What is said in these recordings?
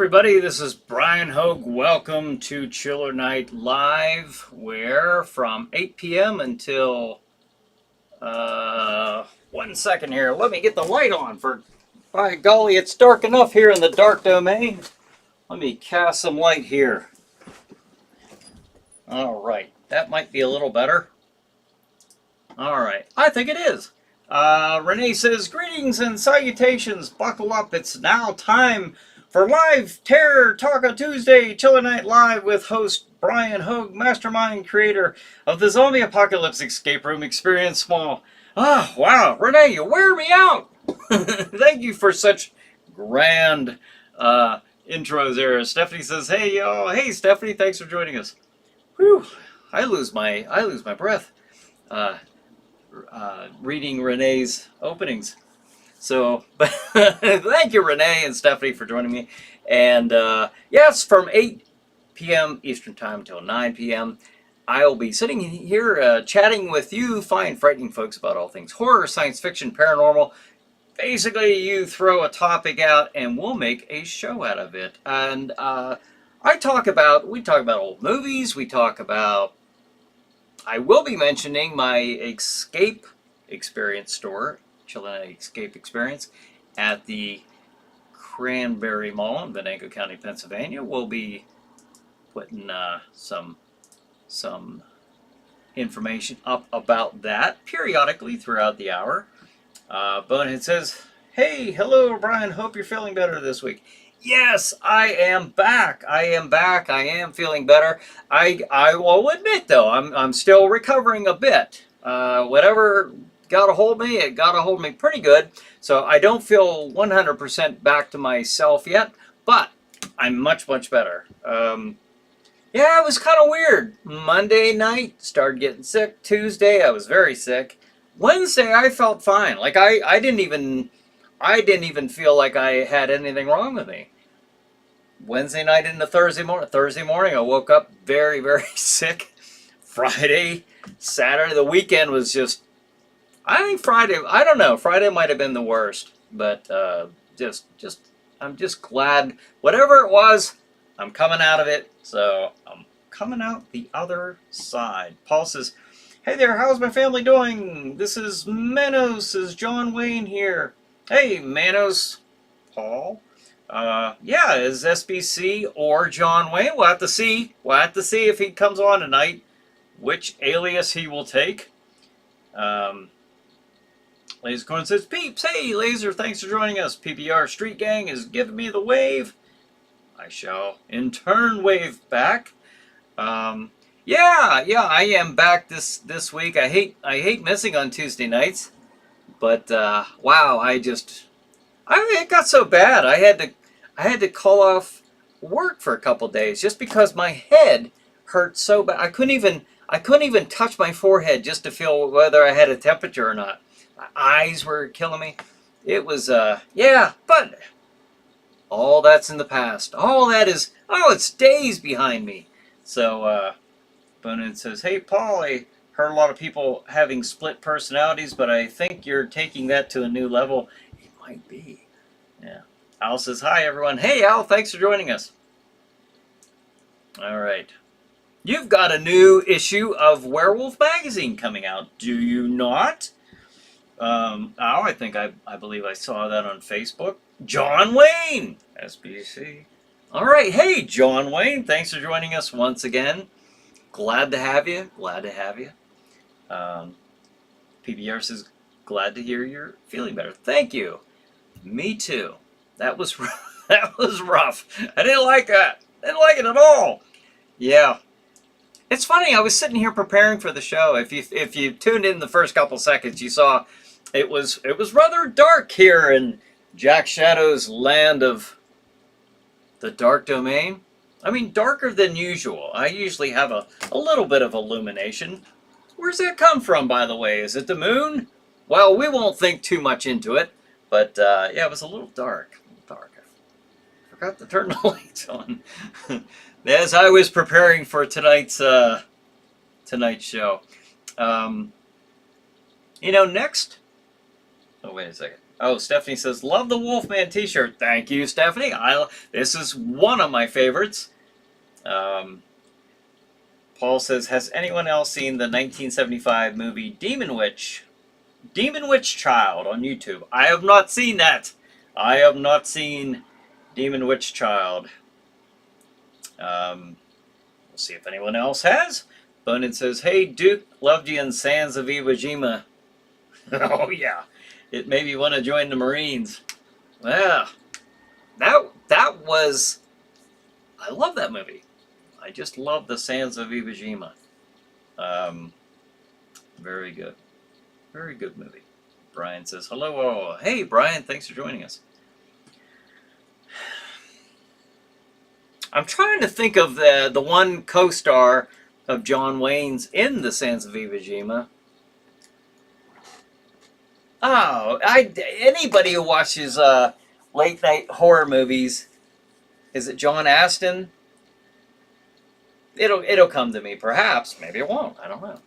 everybody, this is Bryan Hogue. Welcome to Chiller Night Live, where from 8 p.m. until, 1 second here. Let me get the light on by golly, it's dark enough here in the dark domain. Let me cast some light here. All right, that might be a little better. All right, I think it is. Renee says, greetings and salutations. Buckle up, it's now time for Live Terror Taco Tuesday, Chiller Night Live with host Bryan Hogue, mastermind creator of the Zombie Apocalypse Escape Room Experience Small. Ah, wow, Renee, you wear me out. Thank you for such grand intros there. Stephanie says, hey y'all, hey Stephanie, thanks for joining us. Whew, I lose my breath reading Renee's openings. So, thank you, Renee and Stephanie, for joining me. And yes, from 8 p.m. Eastern Time until 9 p.m., I'll be sitting here chatting with you fine, frightening folks about all things horror, science fiction, paranormal. Basically, you throw a topic out, and we'll make a show out of it. And we talk about old movies. I will be mentioning my escape experience store, Chiller Escape Experience, at the Cranberry Mall in Venango County, Pennsylvania. We'll be putting some information up about that periodically throughout the hour. Bonehead says, hey, hello, Bryan. Hope you're feeling better this week. Yes, I am back. I am feeling better. I will admit, though, I'm still recovering a bit. Whatever got a hold of me, it got a hold of me pretty good. So I don't feel 100% back to myself yet, but I'm much, much better. Yeah, it was kind of weird. Monday night, started getting sick. Tuesday, I was very sick. Wednesday, I felt fine. Like I didn't even feel like I had anything wrong with me. Wednesday night into Thursday morning, I woke up very, very sick. Friday, Saturday, the weekend was just, I think Friday, I don't know, Friday might have been the worst, but I'm just glad, whatever it was, I'm coming out of it, so I'm coming out the other side. Paul says, hey there, how's my family doing? This is Manos, is John Wayne here. Hey, Manos, Paul. Yeah, is SBC or John Wayne? We'll have to see. We'll have to see if he comes on tonight, which alias he will take. Laser Coin says, peeps, hey, Laser, thanks for joining us. PBR Street Gang is giving me the wave. I shall in turn wave back. Yeah, I am back this week. I hate missing on Tuesday nights. But wow, it got so bad. I had to call off work for a couple days just because my head hurt so bad. I couldn't even touch my forehead just to feel whether I had a temperature or not. My eyes were killing me. It was yeah, but all that's in the past. All that is, it's days behind me. So Bonin says, hey Paul, I heard a lot of people having split personalities, but I think you're taking that to a new level. It might be. Yeah. Al says, hi everyone. Hey Al, thanks for joining us. All right. You've got a new issue of Werewolf Magazine coming out, do you not? Al, I believe I saw that on Facebook. John Wayne, SBC. All right. Hey, John Wayne, thanks for joining us once again. Glad to have you. PBR says, glad to hear you're feeling better. Thank you. Me too. That was that was rough. I didn't like that. Didn't like it at all. Yeah. It's funny. I was sitting here preparing for the show. If you tuned in the first couple seconds, you saw it was rather dark here in Jack Shadow's land of the dark domain. I mean, darker than usual. I usually have a little bit of illumination. Where's that come from, by the way? Is it the moon? Well, we won't think too much into it. But, yeah, it was a little dark. I forgot to turn the lights on. As I was preparing for tonight's show. Next... Oh, wait a second. Oh, Stephanie says, love the Wolfman t-shirt. Thank you, Stephanie. This is one of my favorites. Paul says, has anyone else seen the 1975 movie Demon Witch Child on YouTube? I have not seen that. I have not seen Demon Witch Child. We'll see if anyone else has. Bonin says, hey, Duke, loved you in Sands of Iwo Jima. Oh, yeah. It made me want to join the Marines. Yeah. That was... I love that movie. I just love the Sands of Iwo Jima. Very good. Very good movie. Brian says, hello all. Hey, Brian, thanks for joining us. I'm trying to think of the one co-star of John Wayne's in the Sands of Iwo Jima. Oh, anybody who watches late night horror movies, is it John Astin? It'll come to me, perhaps. Maybe it won't. I don't know.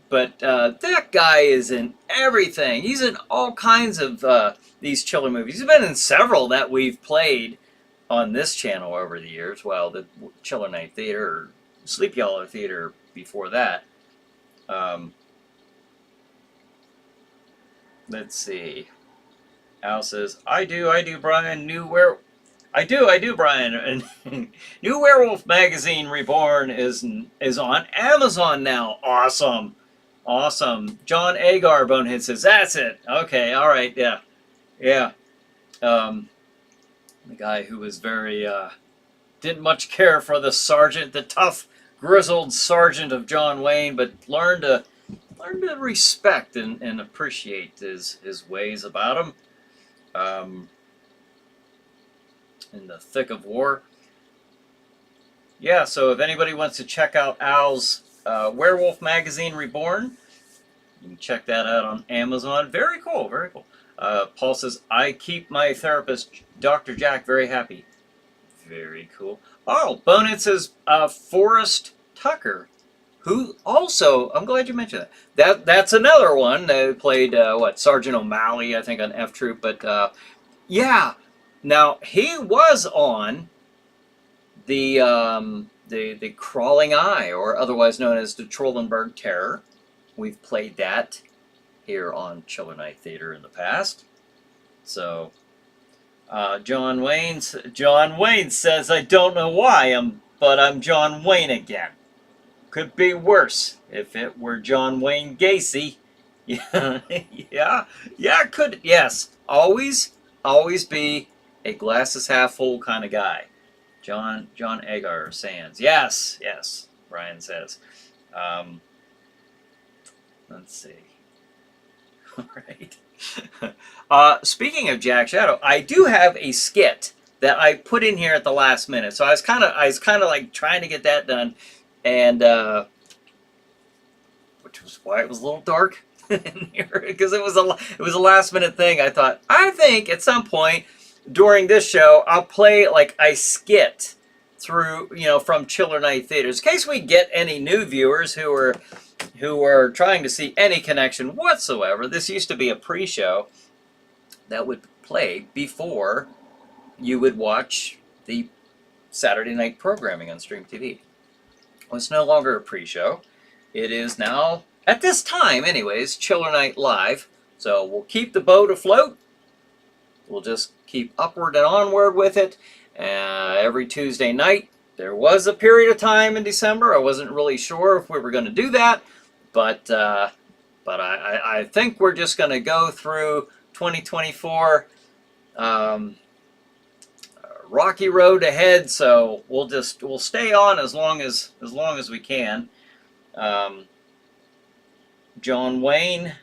But that guy is in everything. He's in all kinds of these chiller movies. He's been in several that we've played on this channel over the years. Well, the Chiller Night Theater, or Sleepy Hollow Theater before that. Let's see. Al says, I do, Brian. I do, Brian. New Werewolf Magazine Reborn is on Amazon now. Awesome. Awesome. John Agar Bonehead says, that's it. Okay, all right, yeah. Yeah. The guy who was very, didn't much care for the sergeant, the tough, grizzled sergeant of John Wayne, but learned to respect and appreciate his ways about him. In the thick of war. Yeah, so if anybody wants to check out Al's Werewolf Magazine Reborn, you can check that out on Amazon. Very cool, very cool. Paul says, I keep my therapist, Dr. Jack, very happy. Very cool. Oh, Bonehead says, Forrest Tucker, who also, I'm glad you mentioned that. That's another one that played, Sergeant O'Malley, I think, on F Troop. But, yeah. Now, he was on the Crawling Eye, or otherwise known as the Trollenberg Terror. We've played that here on Chiller Night Theater in the past. So, John Wayne says, I don't know why, but I'm John Wayne again. Could be worse if it were John Wayne Gacy. Yeah, could, yes. Always be a glass is half full kind of guy. John Agar Sands. Yes, Brian says. Let's see. All right. Speaking of Jack Shadow, I do have a skit that I put in here at the last minute. So I was kind of like trying to get that done, and which was why it was a little dark in here, because it was a last minute thing. I think at some point during this show, I'll play like a skit through, from Chiller Night Theaters, in case we get any new viewers who are trying to see any connection whatsoever. This used to be a pre-show that would play before you would watch the Saturday night programming on Stream TV. Well, it's no longer a pre-show. It is now, at this time anyways, Chiller Night Live. So we'll keep the boat afloat. We'll just keep upward and onward with it. Every Tuesday night. There was a period of time in December. I wasn't really sure if we were going to do that, but I think we're just going to go through 2024. Rocky road ahead, so we'll stay on as long as we can. John Wayne.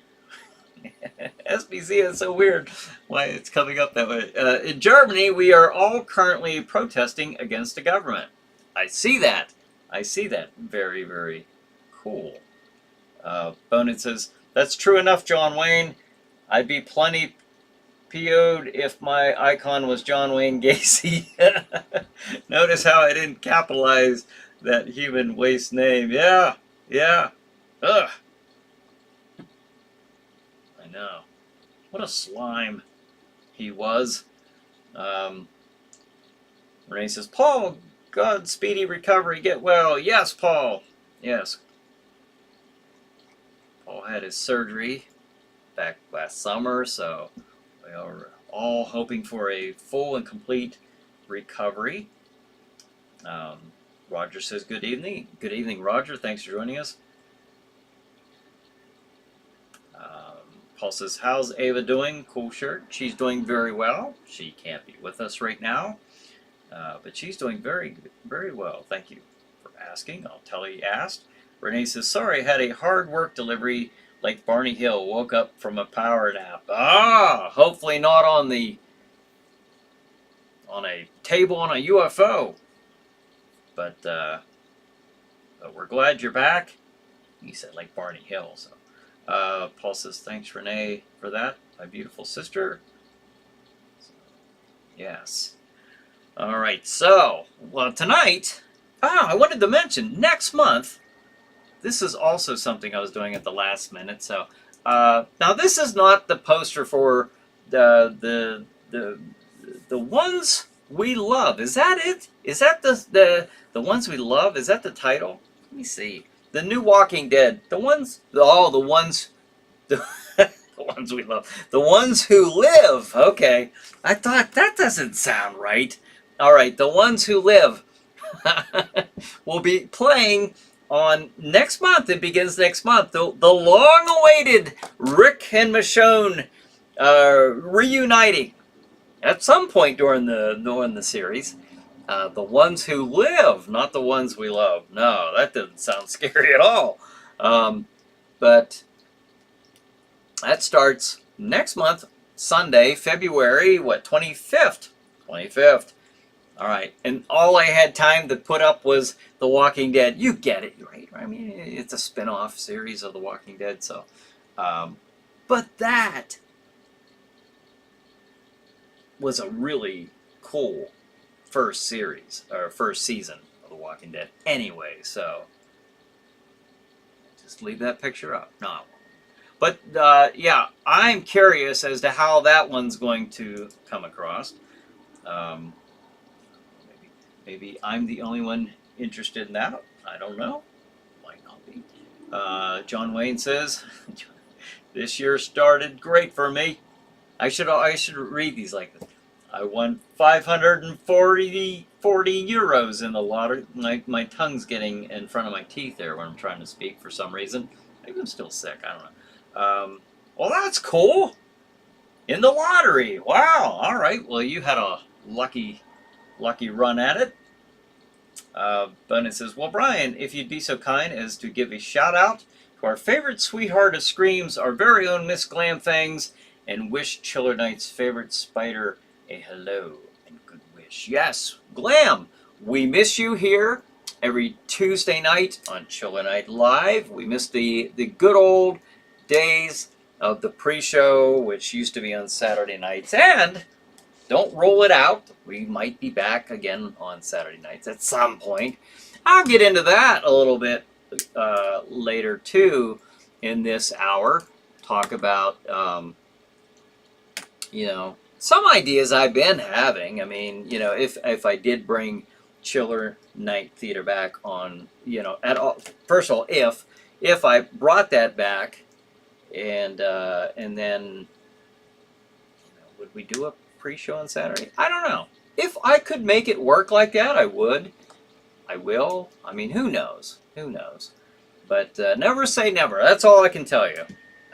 SBC is so weird why it's coming up that way. In Germany, we are all currently protesting against the government. I see that. Very, very cool. Bonin says, that's true enough, John Wayne. I'd be plenty PO'd if my icon was John Wayne Gacy. Notice how I didn't capitalize that human waste name. Yeah. Ugh. No. What a slime he was. Renee says, Paul, God, speedy recovery, get well. Yes, Paul. Yes. Paul had his surgery back last summer, so we are all hoping for a full and complete recovery. Roger says, good evening. Good evening, Roger. Thanks for joining us. Paul says, how's Ava doing? Cool shirt. She's doing very well. She can't be with us right now, but she's doing very, very well. Thank you for asking. I'll tell her you asked. Renee says, sorry, I had a hard work delivery like Barney Hill. Woke up from a power nap. Hopefully not on a table on a UFO. But we're glad you're back. He said like Barney Hill. So Paul says, thanks, Renee, for that. My beautiful sister. So, yes. All right. So, well, tonight, I wanted to mention next month. This is also something I was doing at the last minute. So now this is not the poster for the ones we love. Is that it? Is that the ones we love? Is that the title? Let me see. The new Walking Dead. The ones the ones we love. The ones who live. Okay. I thought that doesn't sound right. All right, the ones who live will be playing on next month. It begins next month. The long-awaited Rick and Michonne reuniting at some point during the series. The ones who live, not the ones we love. No, that doesn't sound scary at all. But that starts next month, Sunday, February, 25th? 25th. All right, and all I had time to put up was The Walking Dead. You get it, right? I mean, it's a spin-off series of The Walking Dead, so. But that was a really cool first series, or first season of The Walking Dead anyway, so. Just leave that picture up. No. But, yeah, I'm curious as to how that one's going to come across. Maybe I'm the only one interested in that. I don't know. Might not be. John Wayne says, this year started great for me. I should read these like this. I won 540 euros in the lottery. My tongue's getting in front of my teeth there when I'm trying to speak for some reason. Maybe I'm still sick. I don't know. Well, that's cool. In the lottery. Wow. All right. Well, you had a lucky run at it. But it says, well, Brian, if you'd be so kind as to give a shout out to our favorite sweetheart of screams, our very own Miss Glam Fangs, and wish Chiller Knight's favorite spider a hello and good wish. Yes, Glam, we miss you here every Tuesday night on Chiller Night Live. We miss the good old days of the pre-show, which used to be on Saturday nights, and don't roll it out. We might be back again on Saturday nights at some point. I'll get into that a little bit later, too, in this hour. Talk about, some ideas I've been having. I mean, if I did bring Chiller Night Theater back on, at all. First of all, if I brought that back, and then, would we do a pre-show on Saturday? I don't know. If I could make it work like that, I would. I will. I mean, who knows? Who knows? But never say never. That's all I can tell you.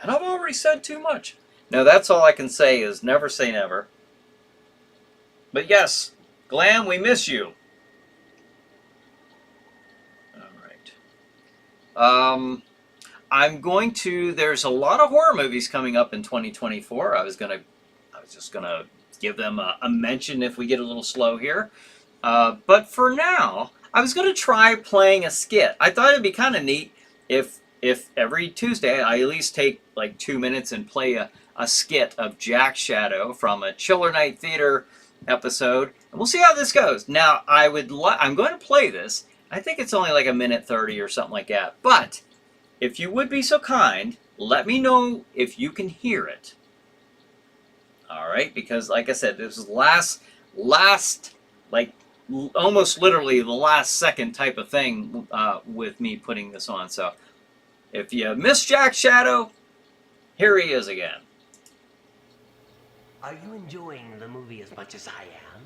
And I've already said too much. No, that's all I can say is never say never. But yes, Glam, we miss you. All right. There's a lot of horror movies coming up in 2024. I was just gonna give them a mention if we get a little slow here. But for now, I was going to try playing a skit. I thought it'd be kind of neat if every Tuesday I at least take like 2 minutes and play a skit of Jack Shadow from a Chiller Night Theater episode. And we'll see how this goes. Now, I'm going to play this. I think it's only like 1:30 or something like that. But if you would be so kind, let me know if you can hear it. All right, because like I said, this was last, like almost literally the last second type of thing with me putting this on. So if you missed Jack Shadow, here he is again. Are you enjoying the movie as much as I am?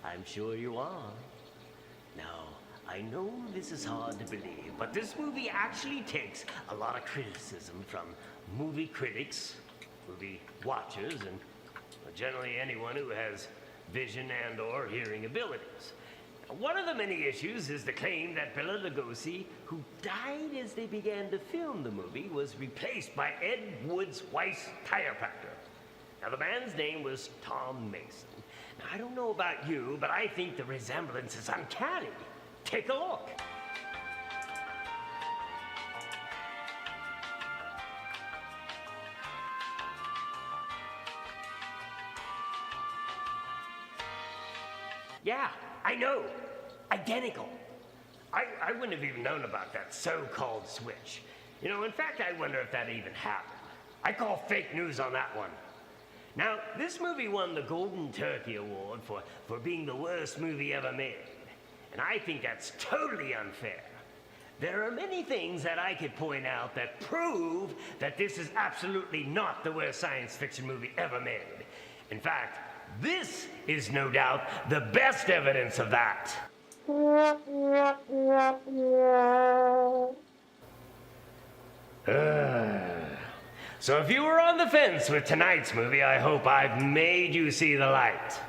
I'm sure you are. Now, I know this is hard to believe, but this movie actually takes a lot of criticism from movie critics, movie watchers, and generally anyone who has vision and or hearing abilities. One of the many issues is the claim that Bela Lugosi, who died as they began to film the movie, was replaced by Ed Wood's wife's chiropractor. Now, the man's name was Tom Mason. Now, I don't know about you, but I think the resemblance is uncanny. Take a look. Yeah, I know. Identical. I wouldn't have even known about that so-called switch. You know, in fact, I wonder if that even happened. I call fake news on that one. Now, this movie won the Golden Turkey Award for being the worst movie ever made. And I think that's totally unfair. There are many things that I could point out that prove that this is absolutely not the worst science fiction movie ever made. In fact, this is no doubt the best evidence of that. So if you were on the fence with tonight's movie, I hope I've made you see the light.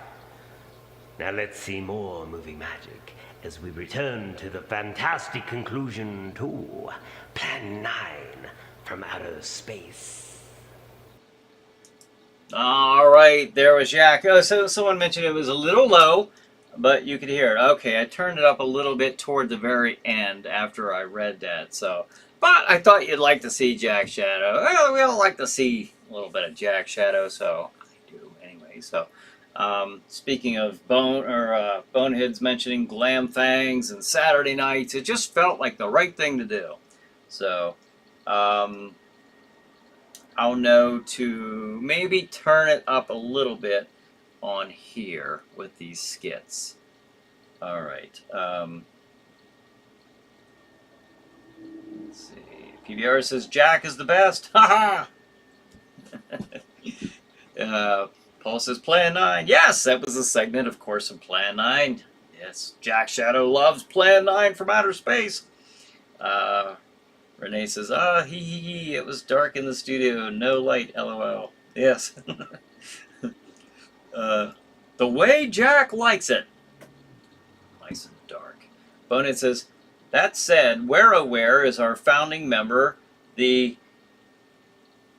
Now let's see more movie magic as we return to the fantastic conclusion to Plan 9 from Outer Space. All right, there was Jack. Oh, so someone mentioned it was a little low, but you could hear it. Okay, I turned it up a little bit toward the very end after I read that. So, but I thought you'd like to see Jack Shadow. Well, we all like to see a little bit of Jack Shadow, so I do anyway. So, speaking of Boneheads mentioning Glam Fangs and Saturday nights, it just felt like the right thing to do. So, I'll know to maybe turn it up a little bit on here with these skits. All right. Let's see. PBR says Jack is the best. Ha ha! Paul says Plan 9. Yes, that was a segment, of course, of Plan 9. Yes, Jack Shadow loves Plan 9 from outer space. Renee says, he, it was dark in the studio, no light, lol. Yes. The way Jack likes it. Nice and dark. Bonehead says, that said, WhereAware is our founding member, the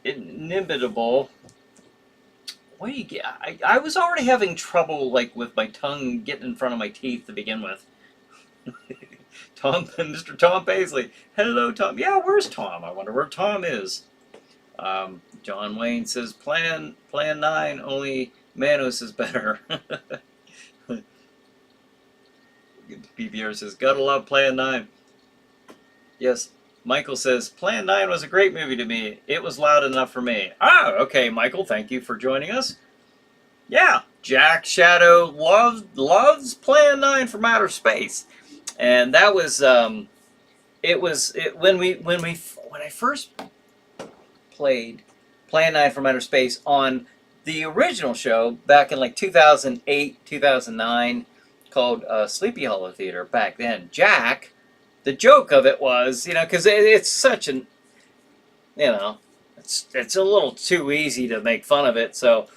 inimitable. What do you get? I was already having trouble, like, with my tongue getting in front of my teeth to begin with. Mr. Tom Paisley. Hello, Tom. Yeah, where's Tom? I wonder where Tom is. John Wayne says, Plan 9, only Manos is better. BBR says, gotta love Plan 9. Yes, Michael says, Plan 9 was a great movie to me. It was loud enough for me. Ah, okay, Michael, thank you for joining us. Yeah, Jack Shadow loves Plan 9 from outer space. And that was, when I first played Plan 9 from Outer Space on the original show back in like 2008, 2009, called Sleepy Hollow Theater back then. Jack, the joke of it was, because it's such an, it's a little too easy to make fun of it. So,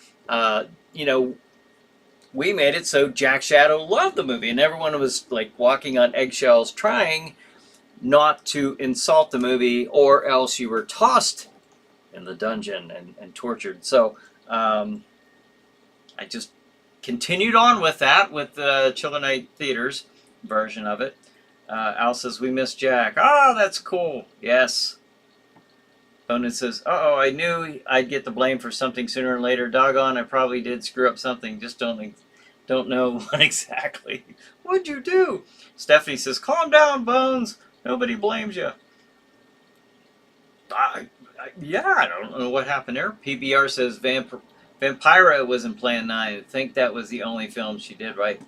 we made it so Jack Shadow loved the movie, and everyone was like walking on eggshells trying not to insult the movie, or else you were tossed in the dungeon and tortured. So I just continued on with that with the Chiller Night Theater's version of it. Al says, we miss Jack. Ah, that's cool. Yes. Bonehead says, uh-oh, I knew I'd get the blame for something sooner or later. Doggone, I probably did screw up something. Just don't know what exactly. What'd you do? Stephanie says, calm down, Bones. Nobody blames you. Yeah, I don't know what happened there. PBR says Vampira was in Plan 9. I think that was the only film she did, right?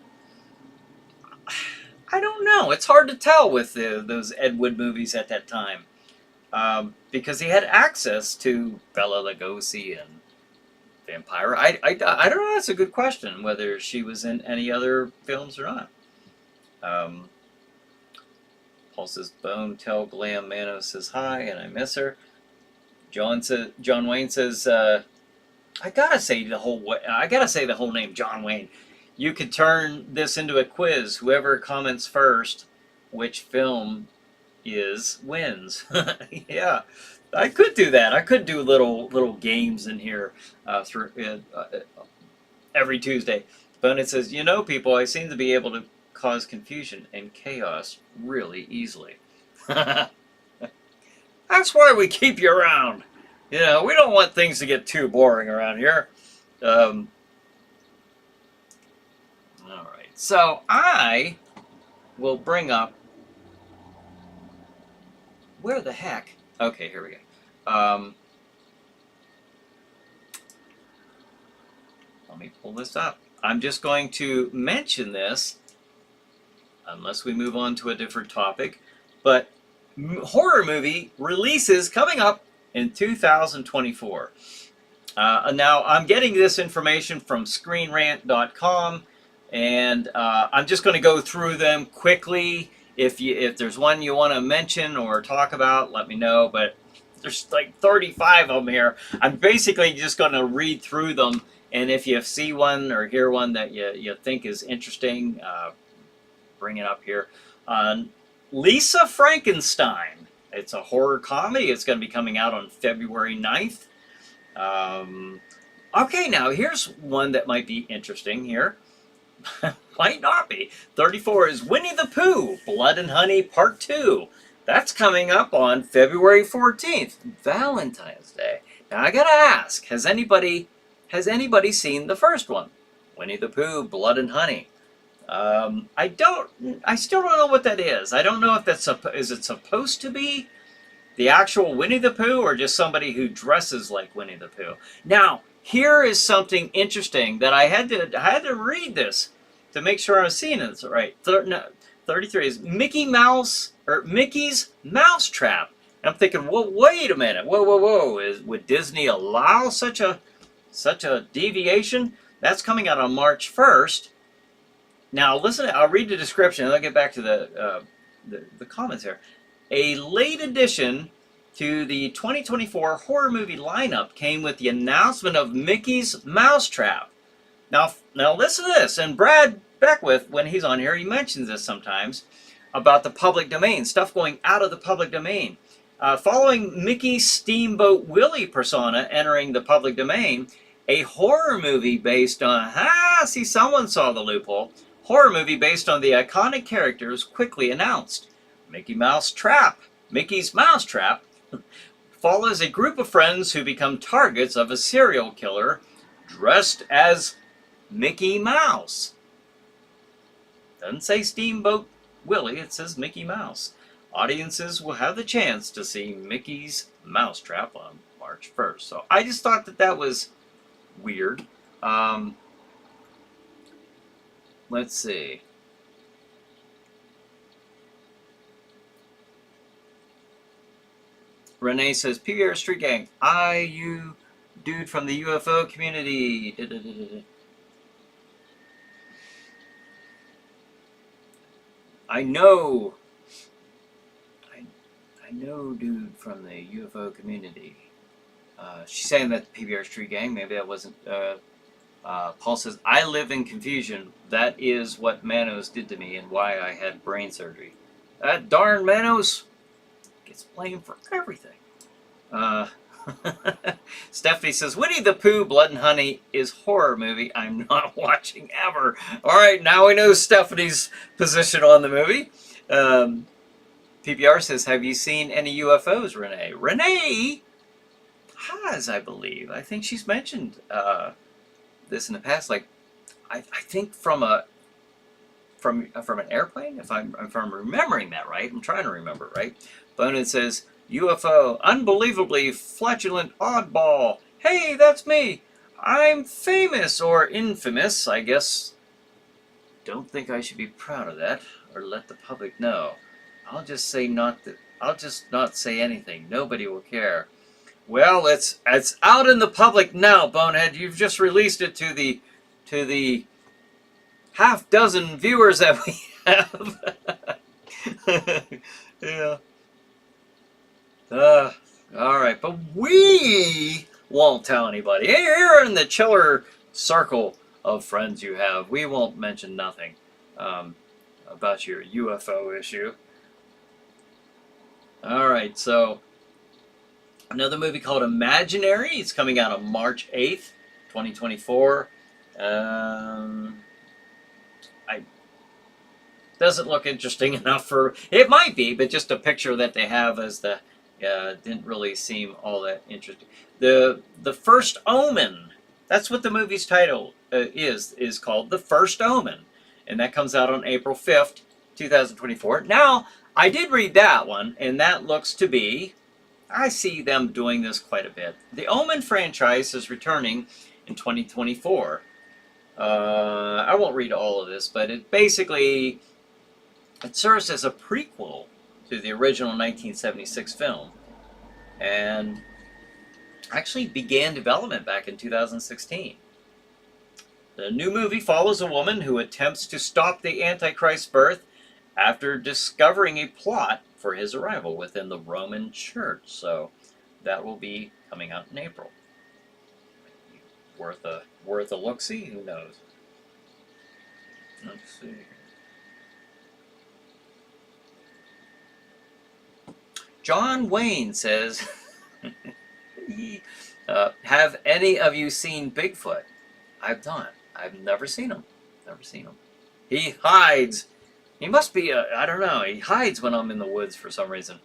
I don't know. It's hard to tell with those Ed Wood movies at that time. Because he had access to Bela Lugosi and Vampira. I don't know. That's a good question, whether she was in any other films or not. Paul says, Bone, tell Glam Mano says hi, and I miss her. John Wayne says, I gotta say the whole name, John Wayne. You could turn this into a quiz. Whoever comments first, which film is wins. Yeah, I could do that. I could do little games in here through every Tuesday. But it says, people, I seem to be able to cause confusion and chaos really easily. That's why we keep you around. We don't want things to get too boring around here. All right. So I will bring up. Where the heck? Okay, here we go. Let me pull this up. I'm just going to mention this, unless we move on to a different topic. But horror movie releases coming up in 2024. Now, I'm getting this information from ScreenRant.com, and I'm just going to go through them quickly. If there's one you want to mention or talk about, let me know. But there's like 35 of them here. I'm basically just going to read through them, and if you see one or hear one that you think is interesting, bring it up here. Lisa Frankenstein. It's a horror comedy. It's going to be coming out on February 9th. Okay, now here's one that might be interesting here. Might not be. 34 is Winnie the Pooh, Blood and Honey Part 2. That's coming up on February 14th, Valentine's Day. Now I gotta ask, has anybody seen the first one? Winnie the Pooh, Blood and Honey. I still don't know what that is. I don't know if is it supposed to be the actual Winnie the Pooh or just somebody who dresses like Winnie the Pooh. Now, here is something interesting that I had to read this to make sure I'm seeing it right. 33 is Mickey's Mousetrap. And I'm thinking, well, wait a minute. Whoa. Would Disney allow such a deviation? That's coming out on March 1st. Now, listen, I'll read the description and I'll get back to the comments here. A late addition to the 2024 horror movie lineup came with the announcement of Mickey's Mousetrap. Now listen to this. And Brad Beckwith, when he's on here, he mentions this sometimes about the public domain, stuff going out of the public domain. Following Mickey's Steamboat Willie persona entering the public domain, a horror movie based on, see, someone saw the loophole. Horror movie based on the iconic characters quickly announced. Mickey's Mousetrap follows a group of friends who become targets of a serial killer dressed as Mickey Mouse. Doesn't say Steamboat Willie, it says Mickey Mouse. Audiences will have the chance to see Mickey's Mousetrap on March 1st. So I just thought that was weird. Let's see. Renee says, PBR Street Gang, you dude from the UFO community. I know dude from the UFO community. She's saying that the PBR Street Gang, maybe that wasn't... Paul says, I live in confusion. That is what Manos did to me and why I had brain surgery. That darn Manos gets blamed for everything. Stephanie says, Winnie the Pooh, Blood and Honey is horror movie I'm not watching ever. All right, now we know Stephanie's position on the movie. PBR says, have you seen any UFOs, Renee? Renee has, I believe. I think she's mentioned this in the past. Like, I think from an airplane, if I'm remembering that right. I'm trying to remember, right? Bonin says, UFO, unbelievably flatulent oddball. Hey, that's me. I'm famous or infamous, I guess. Don't think I should be proud of that or let the public know. I'll just say not that. I'll just not say anything. Nobody will care. Well, it's out in the public now, Bonehead. You've just released it to the half dozen viewers that we have. Yeah. All right, but we won't tell anybody. Here in the chiller circle of friends you have, we won't mention nothing about your UFO issue. All right, so another movie called Imaginary. It's coming out on March 8th, 2024. I doesn't look interesting enough for it. Might be, but just a picture that they have as the didn't really seem all that interesting. The First Omen. That's what the movie's title is called, The First Omen, and that comes out on April 5th, 2024. Now, I did read that one, and that looks to be. I see them doing this quite a bit. The Omen franchise is returning in 2024. I won't read all of this, but it basically serves as a prequel to the original 1976 film, and actually began development back in 2016. The new movie follows a woman who attempts to stop the Antichrist's birth after discovering a plot for his arrival within the Roman Church. So that will be coming out in April. Worth a look-see? Who knows? Let's see. John Wayne says, have any of you seen Bigfoot? I've not. I've never seen him. Never seen him. He hides. He must be I don't know. He hides when I'm in the woods for some reason.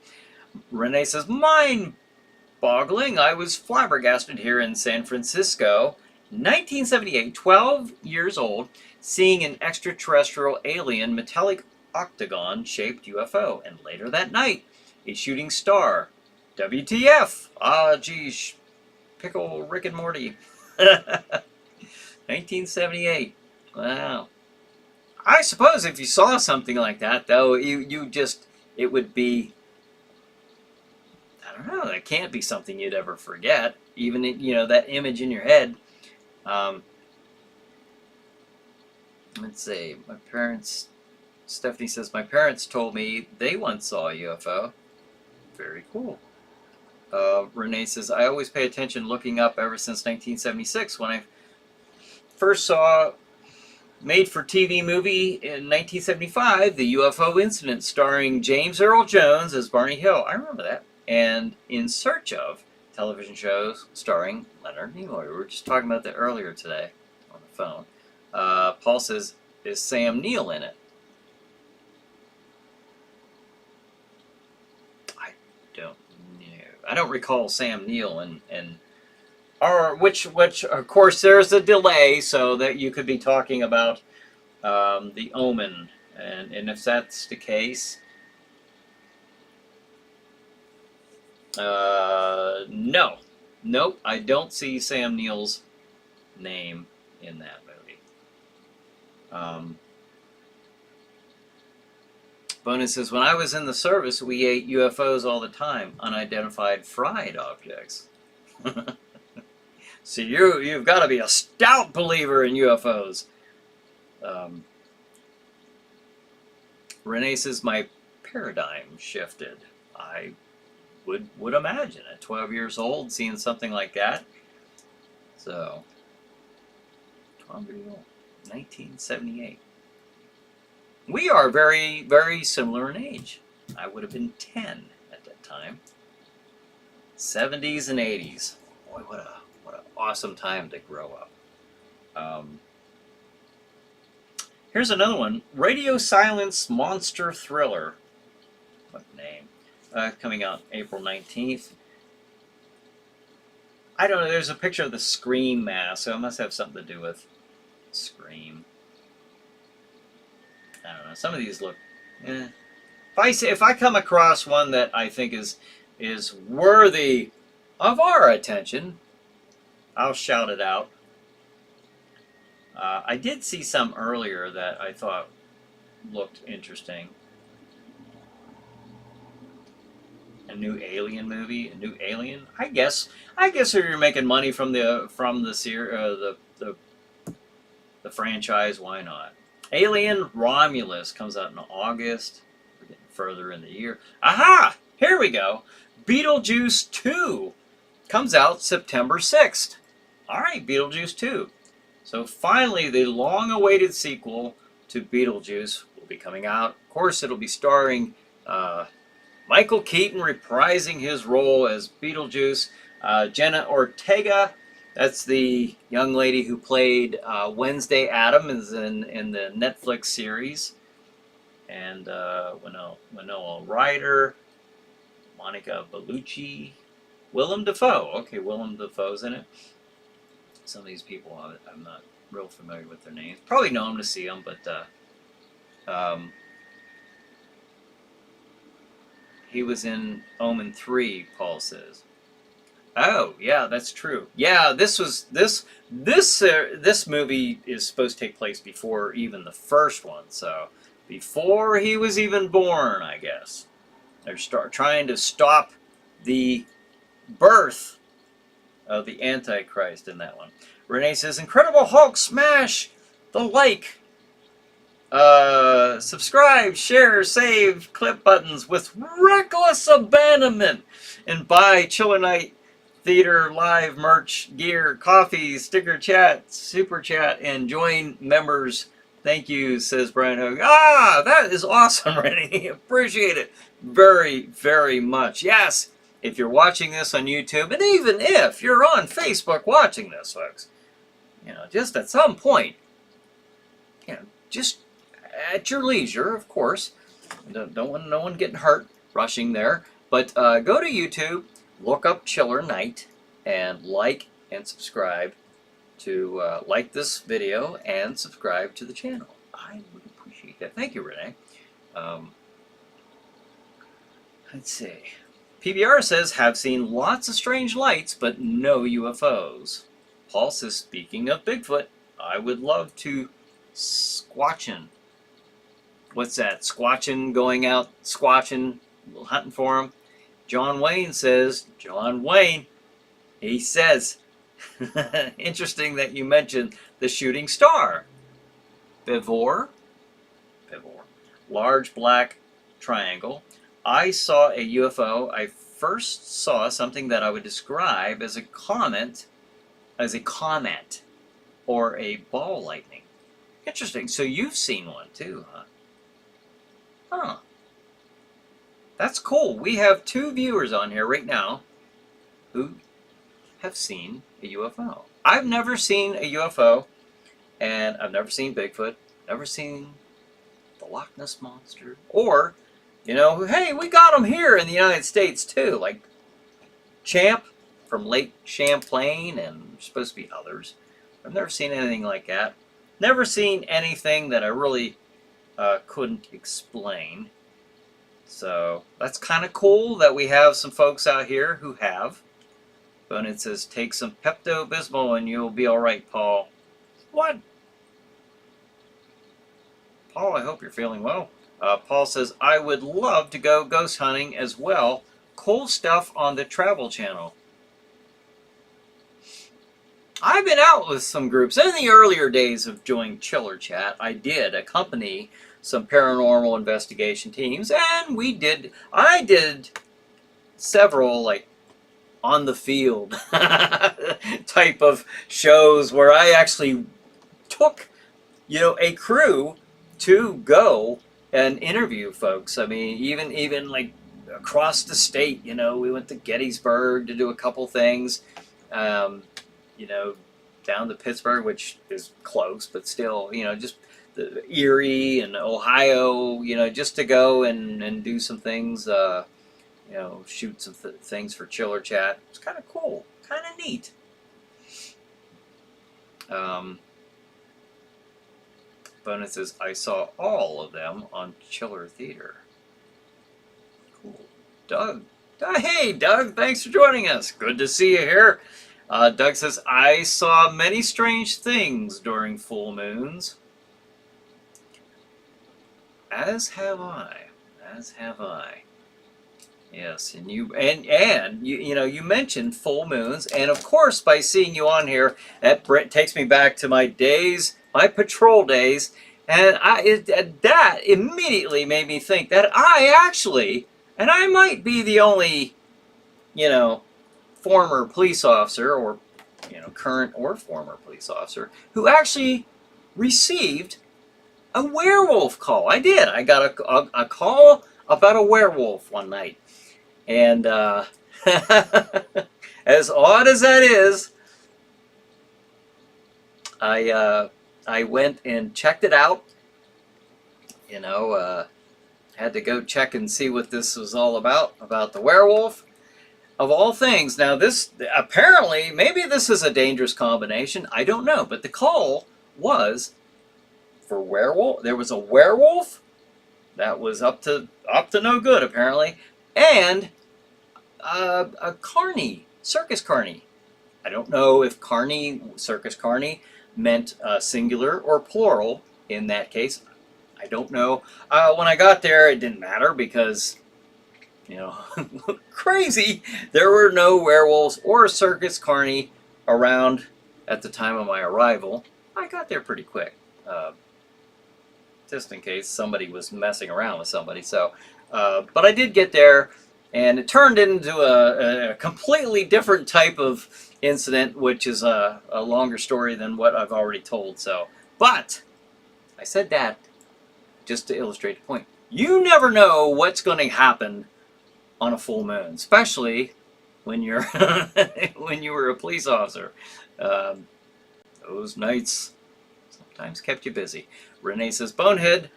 Renee says, mind-boggling. I was flabbergasted here in San Francisco. 1978, 12 years old, seeing an extraterrestrial alien metallic octagon-shaped UFO. And later that night, a shooting star. WTF? Ah, geez. Pickle Rick and Morty. 1978. Wow. I suppose if you saw something like that, though, you just, it would be, I don't know, that can't be something you'd ever forget. Even, that image in your head. Let's see. My parents, Stephanie says, my parents told me they once saw a UFO. Very cool. Renee says, I always pay attention looking up ever since 1976 when I first saw made-for-TV movie in 1975, The UFO Incident, starring James Earl Jones as Barney Hill. I remember that. And In Search Of, television shows starring Leonard Nimoy. We were just talking about that earlier today on the phone. Paul says, is Sam Neill in it? I don't know. I don't recall Sam Neill or which of course there's a delay, so that you could be talking about The Omen, and if that's the case, nope, I don't see Sam Neill's name in that movie. Bonus says, when I was in the service, we ate UFOs all the time, unidentified fried objects. So you've got to be a stout believer in UFOs. Renee says, my paradigm shifted. I would imagine at 12 years old seeing something like that. So 12 years old, 1978. We are very, very similar in age. I would have been 10 at that time. 70s and 80s. Boy, what an awesome time to grow up. Here's another one. Radio Silence Monster Thriller. What name? Coming out April 19th. I don't know. There's a picture of the Scream mask, so it must have something to do with Scream. I don't know. Some of these look. If I come across one that I think is worthy of our attention, I'll shout it out I did see some earlier that I thought looked interesting. A new Alien movie, a new Alien. I guess if you're making money from the franchise, why not? Alien Romulus comes out in August. We're getting further in the year. Aha! Here we go. Beetlejuice 2 comes out September 6th. All right, Beetlejuice 2. So finally, the long-awaited sequel to Beetlejuice will be coming out. Of course, it'll be starring Michael Keaton reprising his role as Beetlejuice. Jenna Ortega, that's the young lady who played Wednesday Addams in the Netflix series. And Winona Ryder, Monica Bellucci, Willem Dafoe. Okay, Willem Dafoe's in it. Some of these people, I'm not real familiar with their names. Probably know them to see them, but he was in Omen 3, Paul says. Oh, yeah, that's true. Yeah, this movie is supposed to take place before even the first one, so before he was even born, I guess. They're trying to stop the birth of the Antichrist in that one. Renee says, Incredible Hulk, smash the like, subscribe, share, save, clip buttons with reckless abandonment, and buy Chiller Night Theater live merch, gear, coffee, sticker chat, super chat, and join members. Thank you, says Bryan Hogue. Ah, that is awesome, Renee. Appreciate it very, very much. Yes, if you're watching this on YouTube, and even if you're on Facebook watching this, folks, just at some point, just at your leisure, of course. Don't want no one getting hurt rushing there. But go to YouTube, look up Chiller Night, and like and subscribe to like this video and subscribe to the channel. I would appreciate that. Thank you, Renee. Let's see. PBR says, have seen lots of strange lights, but no UFOs. Paul says, speaking of Bigfoot, I would love to squatchin'. What's that? Squatchin', going out, squatching, hunting for him. John Wayne says, he says, interesting that you mentioned the shooting star. Bivor, large black triangle. I saw a UFO. I first saw something that I would describe as a comet, or a ball lightning. Interesting. So you've seen one too, huh? Huh. That's cool. We have 2 viewers on here right now who have seen a UFO. I've never seen a UFO, and I've never seen Bigfoot, never seen the Loch Ness Monster, or, hey, we got them here in the United States too, like Champ from Lake Champlain, and there's supposed to be others. I've never seen anything like that. Never seen anything that I really couldn't explain. So that's kind of cool that we have some folks out here who have. But it says, take some Pepto-Bismol and you'll be all right, Paul. What? Paul, I hope you're feeling well. Paul says, I would love to go ghost hunting as well. Cool stuff on the Travel Channel. I've been out with some groups. In the earlier days of joining Chiller Chat, I did accompany some paranormal investigation teams, and I did several, like, on the field type of shows where I actually took, a crew to go and interview folks. I mean, even like across the state, we went to Gettysburg to do a couple things, down to Pittsburgh, which is close, but still, just the Erie and Ohio, just to go and do some things, shoot some things for Chiller Chat. It's kind of cool, kind of neat. Bonus says, I saw all of them on Chiller Theater. Cool. Doug. Hey, Doug, thanks for joining us. Good to see you here. Doug says, I saw many strange things during full moons. As have I. As have I. Yes, and you mentioned full moons, and of course, by seeing you on here, that takes me back to my days, my patrol days, and that immediately made me think that I actually, and I might be the only, you know, former police officer, or current or former police officer, who actually received a werewolf call. I did. I got a call about a werewolf one night. And as odd as that is, I went and checked it out. Had to go check and see what this was all about the werewolf. Of all things, now this, apparently, maybe this is a dangerous combination. I don't know, but the call was for werewolf. There was a werewolf that was up to no good, apparently, and a carny, circus carny. I don't know if carny, circus carny, meant singular or plural in that case. I don't know. When I got there, it didn't matter because, crazy, there were no werewolves or a circus carny around at the time of my arrival. I got there pretty quick, just in case somebody was messing around with somebody. So, but I did get there, and it turned into a completely different type of incident, which is a longer story than what I've already told. So, but I said that just to illustrate the point. You never know what's going to happen on a full moon, especially when you're when you were a police officer. Those nights sometimes kept you busy. Renee says, Bonehead,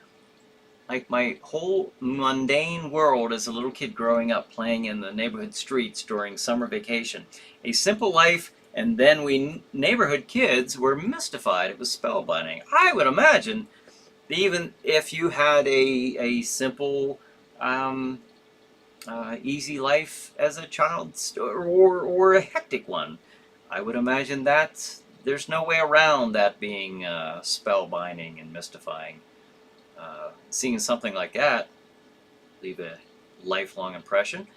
like my whole mundane world as a little kid growing up, playing in the neighborhood streets during summer vacation. A simple life, and then we neighborhood kids were mystified. It was spellbinding. I would imagine, even if you had a simple, easy life as a child, or a hectic one, I would imagine that there's no way around that being spellbinding and mystifying. Seeing something like that leave a lifelong impression.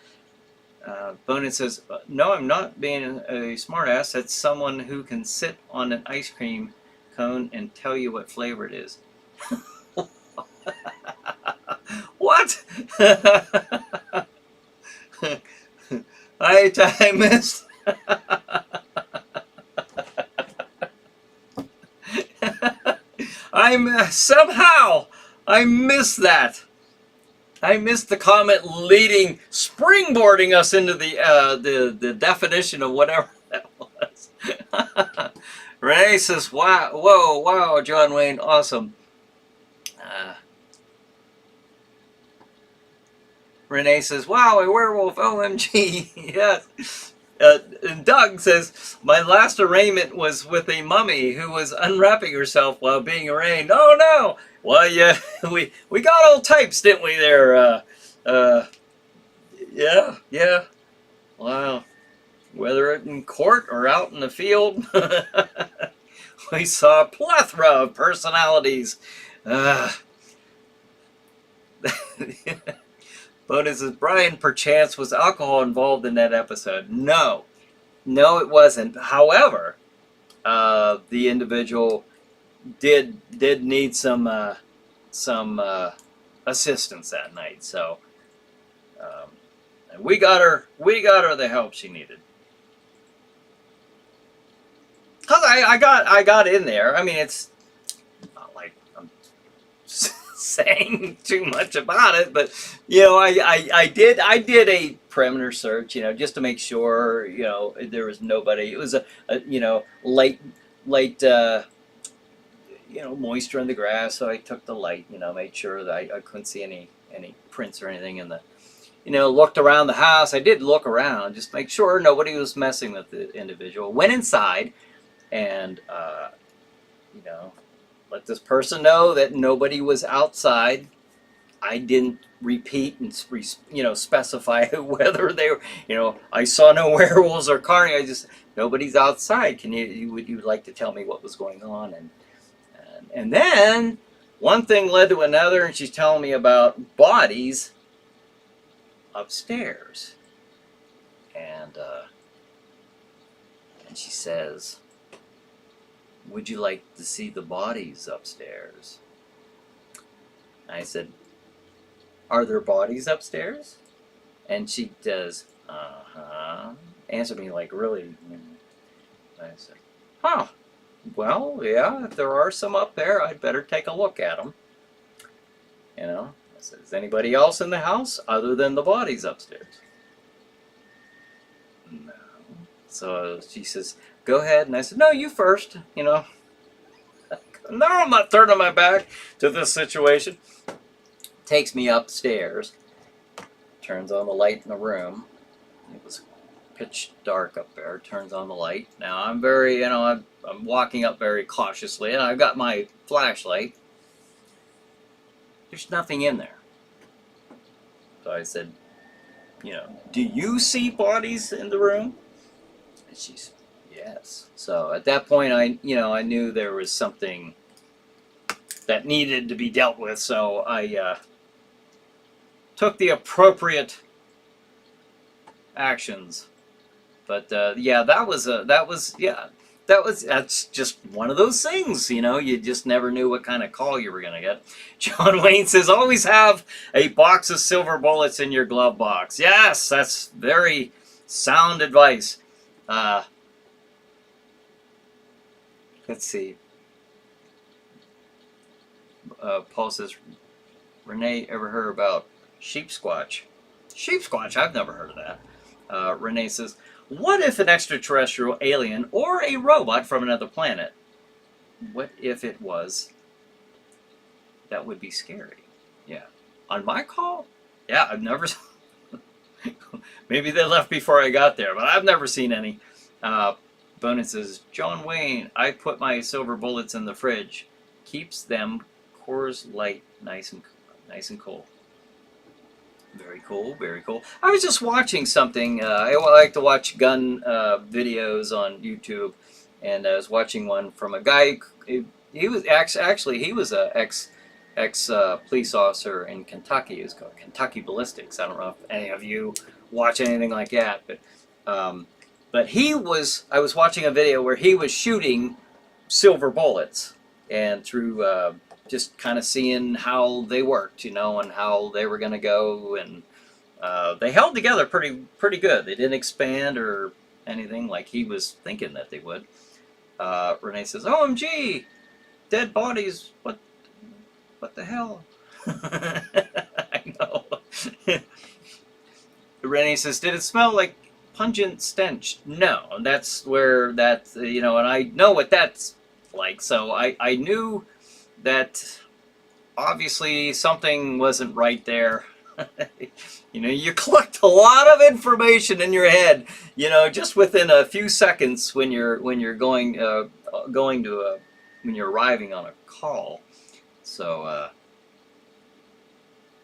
Bonin says, no, I'm not being a smartass. That's someone who can sit on an ice cream cone and tell you what flavor it is. What? I missed. Somehow I missed that. I missed the comment springboarding us into the definition of whatever that was. Renee says, wow, whoa, wow, John Wayne, awesome. Renee says, wow, a werewolf, OMG, yes. And Doug says, my last arraignment was with a mummy who was unwrapping herself while being arraigned. Oh no! Well, yeah, we got all types, didn't we there? Yeah. Wow. Whether in court or out in the field, we saw a plethora of personalities. Bonus says, Brian, perchance, was alcohol involved in that episode? No, it wasn't. However, the individual did need some assistance that night. So, and we got her the help she needed. Cause I got in there. I mean, it's not like I'm saying too much about it, but I did a perimeter search, just to make sure there was nobody. It was a light moisture in the grass, so I took the light, made sure that I couldn't see any prints or anything in the, looked around the house. I did look around, just make sure nobody was messing with the individual. Went inside and let this person know that nobody was outside I didn't repeat and specify whether they were, I saw no werewolves or carny. I just, nobody's outside. Would you like to tell me what was going on? And then one thing led to another, and she's telling me about bodies upstairs. And she says, would you like to see the bodies upstairs? I said, are there bodies upstairs? And she does, answer me like really. I said, huh, well, yeah, if there are some up there, I'd better take a look at them. I said, is anybody else in the house other than the bodies upstairs? No. So she says, go ahead. And I said, no, you first, No, I'm not turning my back to this situation. Takes me upstairs. Turns on the light in the room. It was pitch dark up there. Turns on the light. Now I'm very, I'm walking up very cautiously, and I've got my flashlight. There's nothing in there. So I said, do you see bodies in the room? And she said, yes. So at that point, I knew there was something that needed to be dealt with. So I took the appropriate actions. But yeah, that's just one of those things, you just never knew what kind of call you were going to get. John Wayne says, always have a box of silver bullets in your glove box. Yes, that's very sound advice. Let's see. Paul says, Renee, ever heard about sheep squatch? Sheep squatch, I've never heard of that. Renee says, what if an extraterrestrial alien or a robot from another planet? What if it was? That would be scary. Yeah. On my call? Yeah, I've never... Maybe they left before I got there, but I've never seen any. Bonin says, John Wayne, I put my silver bullets in the fridge. Keeps them Coors Light nice and cool. Very cool, very cool. I was just watching something. I like to watch gun videos on YouTube, and I was watching one from a guy. He was actually he was a ex police officer in Kentucky. It was called Kentucky Ballistics. I don't know if any of you watch anything like that, but he was. I was watching a video where he was shooting silver bullets, and through just kind of seeing how they worked, and how they were going to go, and they held together pretty good. They didn't expand or anything like he was thinking that they would. Renee says, "OMG, dead bodies! What the hell?" I know. Renee says, "Did it smell like pungent stench?" No, that's where and I know what that's like. So I knew that obviously something wasn't right there. You collect a lot of information in your head, just within a few seconds when you're going to when you're arriving on a call. So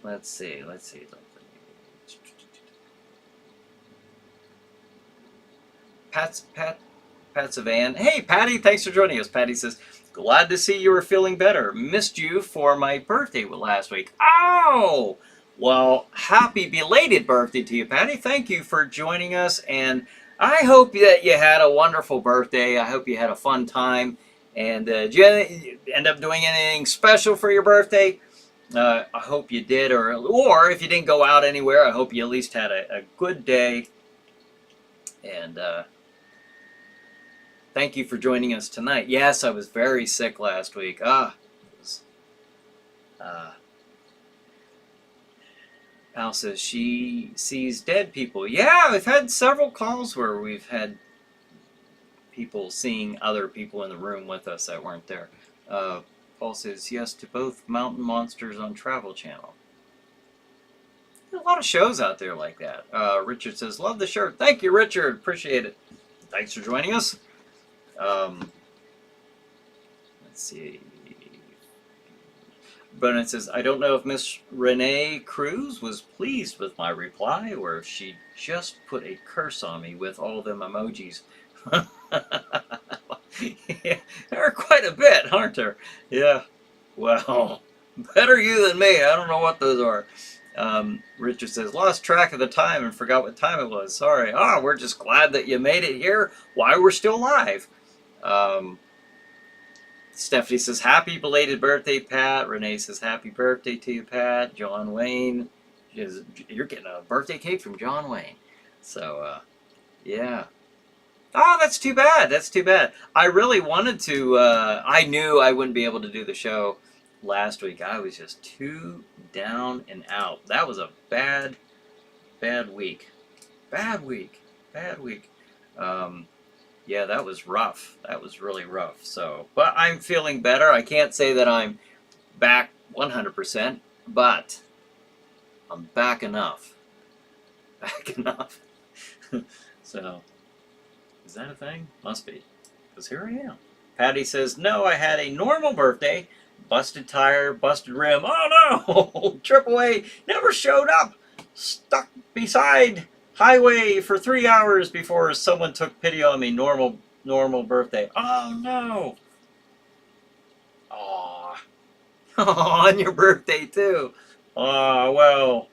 let's see. Pat Savan. Hey, Patty, thanks for joining us. Patty says, glad to see you were feeling better. Missed you for my birthday last week. Oh! Well, happy belated birthday to you, Patty. Thank you for joining us, and I hope that you had a wonderful birthday. I hope you had a fun time. And did you end up doing anything special for your birthday? I hope you did, or if you didn't go out anywhere, I hope you at least had a good day. And thank you for joining us tonight. Yes, I was very sick last week. Al says she sees dead people. Yeah, we've had several calls where we've had people seeing other people in the room with us that weren't there. Paul says yes to both Mountain Monsters on Travel Channel. There's a lot of shows out there like that. Richard says, love the shirt. Thank you, Richard. Appreciate it. Thanks for joining us. Let's see. Bonin says, I don't know if Miss Renee Cruz was pleased with my reply or if she just put a curse on me with all them emojis. Yeah, there are quite a bit, aren't there? Yeah. Well, better you than me. I don't know what those are. Richard says, lost track of the time and forgot what time it was. Sorry. We're just glad that you made it here while we're still live. Stephanie says, happy belated birthday, Pat. Renee says, happy birthday to you, Pat. John Wayne, you're getting a birthday cake from John Wayne. So, yeah. Oh, that's too bad. That's too bad. I really wanted to, I knew I wouldn't be able to do the show last week. I was just too down and out. That was a bad week. Bad week. Yeah, that was rough. That was really rough. So, but I'm feeling better. I can't say that I'm back 100%, but I'm back enough. Back enough. So, is that a thing? Must be. Because here I am. Patty says, no, I had a normal birthday. Busted tire, busted rim. Oh no! AAA never showed up. Stuck beside highway for 3 hours before someone took pity on me. Normal birthday. Oh no! Aw. On your birthday too. Well,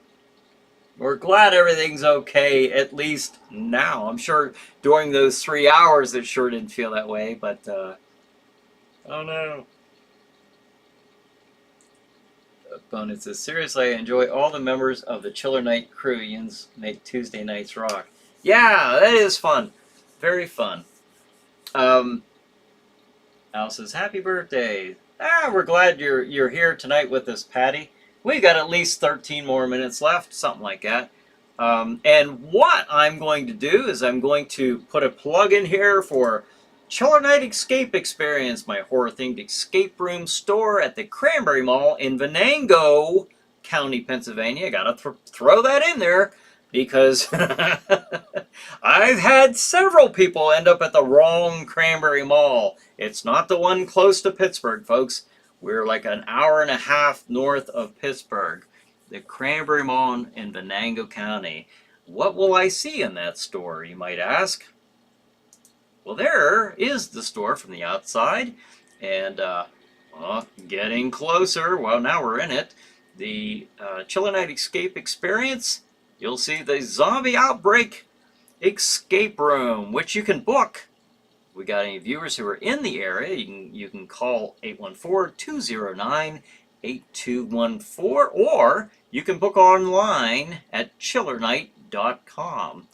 we're glad everything's okay, at least now. I'm sure during those 3 hours it sure didn't feel that way, but oh no. Bonus says, seriously, I enjoy all the members of the Chiller Night crew. Yins make Tuesday nights rock. Yeah, that is fun. Very fun. Al says, happy birthday. We're glad you're here tonight with us, Patty. We got at least 13 more minutes left, something like that. And what I'm going to do is I'm going to put a plug in here for Chiller Night Escape Experience, my horror-themed escape room store at the Cranberry Mall in Venango County, Pennsylvania. Got to throw that in there because I've had several people end up at the wrong Cranberry Mall. It's not the one close to Pittsburgh, folks. We're like an hour and a half north of Pittsburgh. The Cranberry Mall in Venango County. What will I see in that store, you might ask? Well, there is the store from the outside, and getting closer. Well, now we're in it. The Chiller Night Escape Experience. You'll see the Zombie Outbreak Escape Room, which you can book. We got any viewers who are in the area? You can call 814-209-8214, or you can book online at chillernight.com.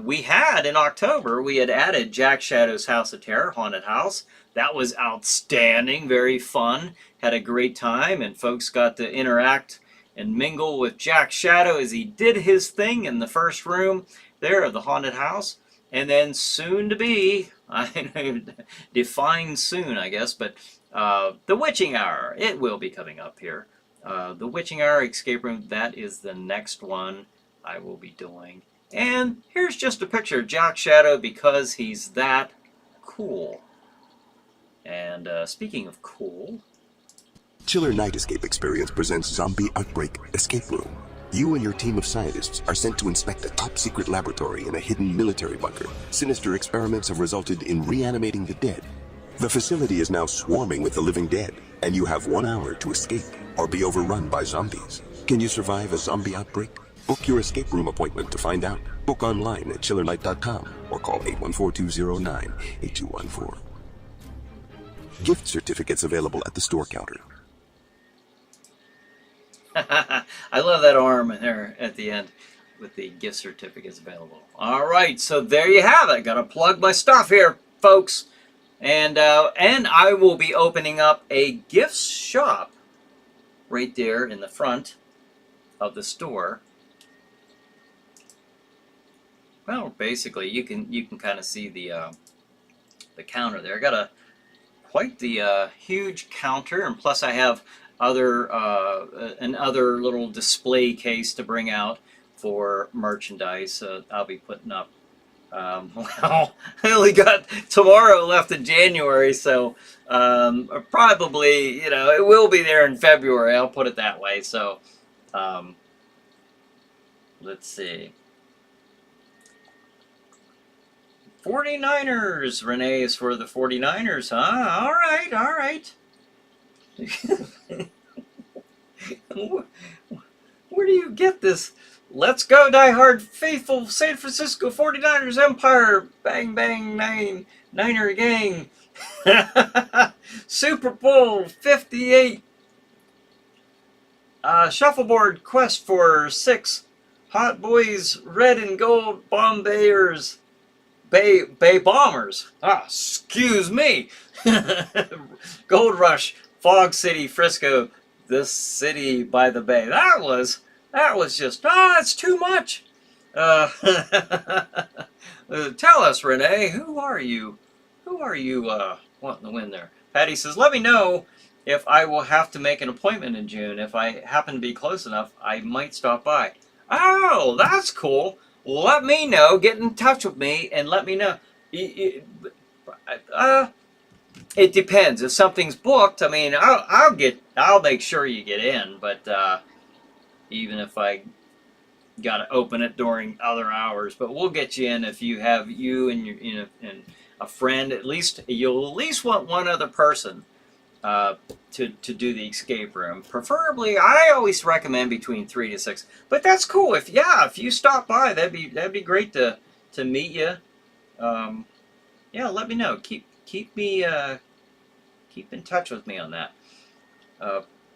We had, in October, we had added Jack Shadow's House of Terror, Haunted House. That was outstanding, very fun. Had a great time, and folks got to interact and mingle with Jack Shadow as he did his thing in the first room there of the haunted house. And then soon to be, I define soon, I guess, but the Witching Hour, it will be coming up here. The Witching Hour Escape Room, that is the next one I will be doing. And here's just a picture of Jack Shadow because he's that cool. And speaking of cool... Chiller Night Escape Experience presents Zombie Outbreak Escape Room. You and your team of scientists are sent to inspect a top-secret laboratory in a hidden military bunker. Sinister experiments have resulted in reanimating the dead. The facility is now swarming with the living dead, and you have 1 hour to escape or be overrun by zombies. Can you survive a zombie outbreak? Book your escape room appointment to find out. Book online at chillernight.com or call 814-209-8214. Gift certificates available at the store counter. I love that arm there at the end with the gift certificates available. All right, so there you have it. Got to plug my stuff here, folks. And I will be opening up a gift shop right there in the front of the store. Well, basically, you can kind of see the counter there. I got quite the huge counter, and plus I have another little display case to bring out for merchandise. I'll be putting up Well, I only got tomorrow left in January, so probably, it will be there in February. I'll put it that way. So, um, let's see. 49ers. Renee is for the 49ers, huh? All right, all right. Where do you get this? Let's go, diehard faithful San Francisco 49ers Empire. Bang, bang, Niner gang. Super Bowl 58. Shuffleboard quest for 6. Hot Boys Red and Gold Bombayers. Bay Bombers. Excuse me. Gold Rush, Fog City, Frisco, this city by the bay. That was just, it's too much. Tell us, Renee, who are you? Who are you wanting to win there? Patty says, let me know if I will have to make an appointment in June. If I happen to be close enough, I might stop by. Oh, that's cool. Let me know. Get in touch with me and let me know. It depends. If something's booked, I mean, I'll make sure you get in. But even if I got to open it during other hours, but we'll get you in if you have and your and a friend. You'll at least want one other person to do the escape room. Preferably, I always recommend between 3 to 6. But that's cool. If you stop by, that'd be great to meet you. Yeah, let me know. Keep in touch with me on that.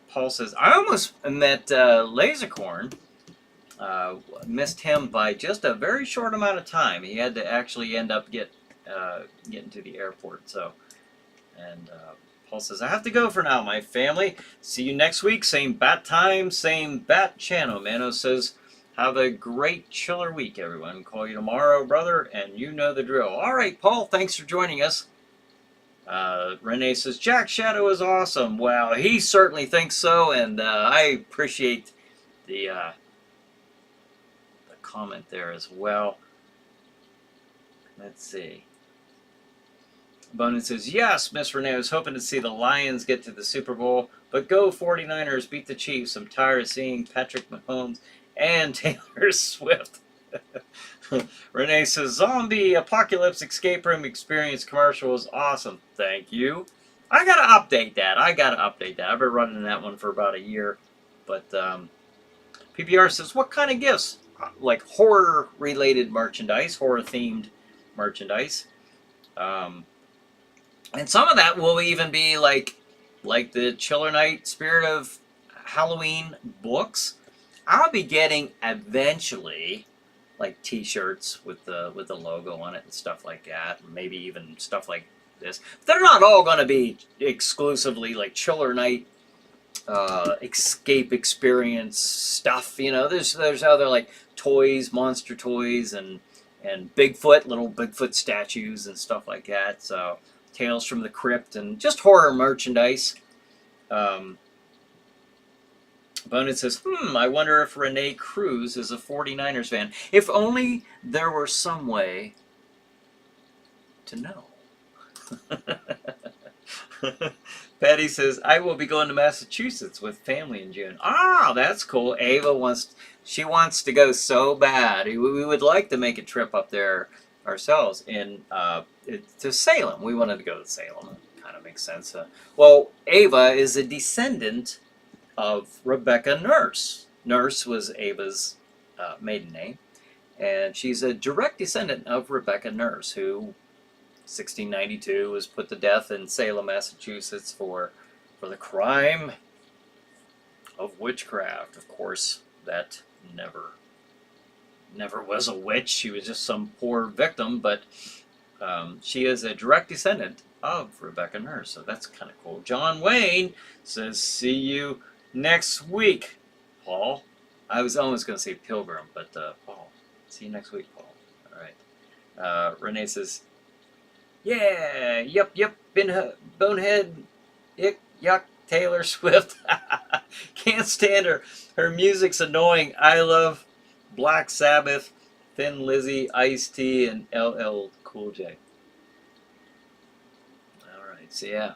Paul says, I almost met Lasercorn. Missed him by just a very short amount of time. He had to actually end up getting to the airport. So, and Paul says, I have to go for now, my family. See you next week. Same bat time, same bat channel. Mano says, have a great chiller week, everyone. Call you tomorrow, brother, and you know the drill. All right, Paul, thanks for joining us. Renee says, Jack Shadow is awesome. Well, he certainly thinks so, and I appreciate the comment there as well. Let's see. Bonin says, yes, Miss Renee, I was hoping to see the Lions get to the Super Bowl, but go 49ers, beat the Chiefs. I'm tired of seeing Patrick Mahomes and Taylor Swift. Renee says, zombie apocalypse escape room experience commercial was awesome. Thank you. I gotta update that. I've been running that one for about a year. But PPR says, what kind of gifts? Like horror-related merchandise, horror-themed merchandise. And some of that will even be like the Chiller Night Spirit of Halloween books. I'll be getting eventually like T-shirts with the logo on it and stuff like that. And maybe even stuff like this. They're not all going to be exclusively like Chiller Night escape experience stuff. There's other like toys, monster toys, and Bigfoot, little Bigfoot statues and stuff like that. So Tales from the Crypt and just horror merchandise. Bonin says, I wonder if Renee Cruz is a 49ers fan. If only there were some way to know. Patty says, I will be going to Massachusetts with family in June. That's cool. Ava wants to go so bad. We would like to make a trip up there ourselves to Salem. We wanted to go to Salem. It kind of makes sense. Well, Ava is a descendant of Rebecca Nurse. Nurse was Ava's maiden name. And she's a direct descendant of Rebecca Nurse, who 1692 was put to death in Salem, Massachusetts for the crime of witchcraft. Of course, that never was a witch. She was just some poor victim, but she is a direct descendant of Rebecca Nurse, so that's kind of cool. John Wayne says, see you next week, Paul. I was almost going to say Pilgrim, but Paul. See you next week, Paul. All right. Renee says, yeah, yep, bonehead, ick, yuck, Taylor Swift. Can't stand her. Her music's annoying. I love Black Sabbath Thin Lizzy, Ice-T, and LL Cool J. All right, so yeah.